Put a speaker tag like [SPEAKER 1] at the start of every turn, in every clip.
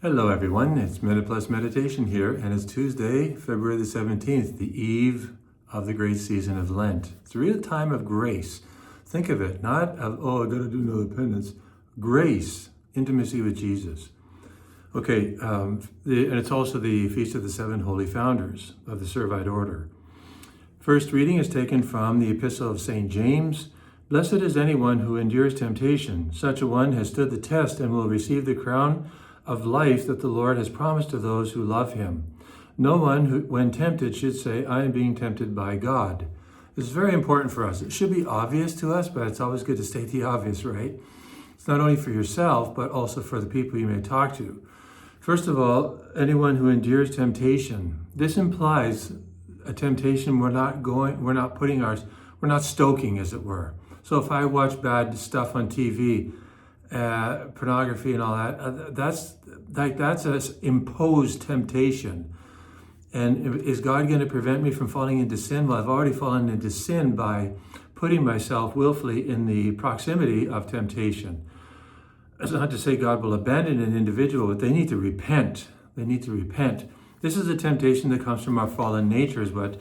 [SPEAKER 1] Hello everyone, it's Minute Plus Meditation here, and it's Tuesday, February the 17th, the eve of the great season of Lent. It's a real time of grace. Think of it, not of, I gotta do another penance. Grace, intimacy with Jesus. Okay, and it's also the Feast of the Seven Holy Founders of the Servite Order. First reading is taken from the Epistle of St. James. Blessed is anyone who endures temptation. Such a one has stood the test and will receive the crown of life that the Lord has promised to those who love him. No one who, when tempted, should say, I am being tempted by God. This is very important for us. It should be obvious to us, but it's always good to state the obvious, right? It's not only for yourself, but also for the people you may talk to. First of all, anyone who endures temptation. This implies a temptation we're not stoking, as it were. So if I watch bad stuff on TV, pornography and all that, that's an imposed temptation. And is God going to prevent me from falling into sin? Well, I've already fallen into sin by putting myself willfully in the proximity of temptation. It's not to say God will abandon an individual, but they need to repent. They need to repent. This is a temptation that comes from our fallen nature, is what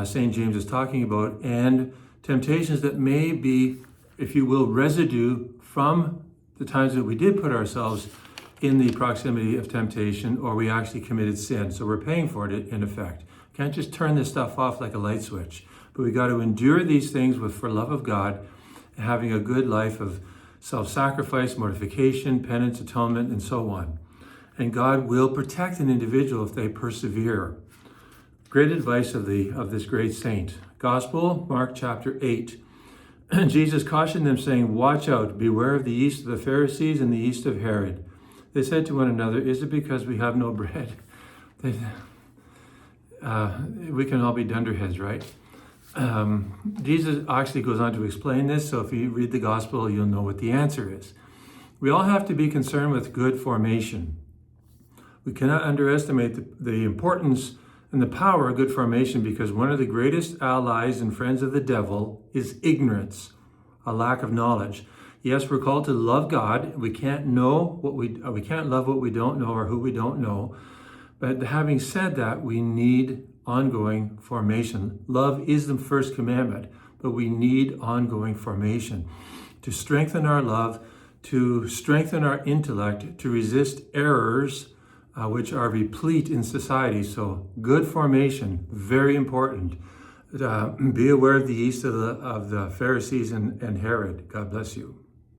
[SPEAKER 1] St. James is talking about, and temptations that may be, if you will, residue from the times that we did put ourselves in the proximity of temptation, or we actually committed sin. So we're paying for it in effect. Can't just turn this stuff off like a light switch. But we got to endure these things for love of God, and having a good life of self-sacrifice, mortification, penance, atonement, and so on. And God will protect an individual if they persevere. Great advice of this great saint. Gospel, Mark chapter 8. Jesus cautioned them, saying, watch out, beware of the yeast of the Pharisees and the yeast of Herod. They said to one another, is it because we have no bread? We can all be dunderheads, right? Jesus actually goes on to explain this, so if you read the gospel, you'll know what the answer is. We all have to be concerned with good formation. We cannot underestimate the importance and the power of good formation, because one of the greatest allies and friends of the devil is ignorance, a lack of knowledge. Yes, we're called to love God. We can't love what we don't know or who we don't know. But having said that, we need ongoing formation. Love is the first commandment, but we need ongoing formation to strengthen our love, to strengthen our intellect, to resist errors, which are replete in society. So good formation, very important. Be aware of the yeast of the Pharisees and Herod. God bless you.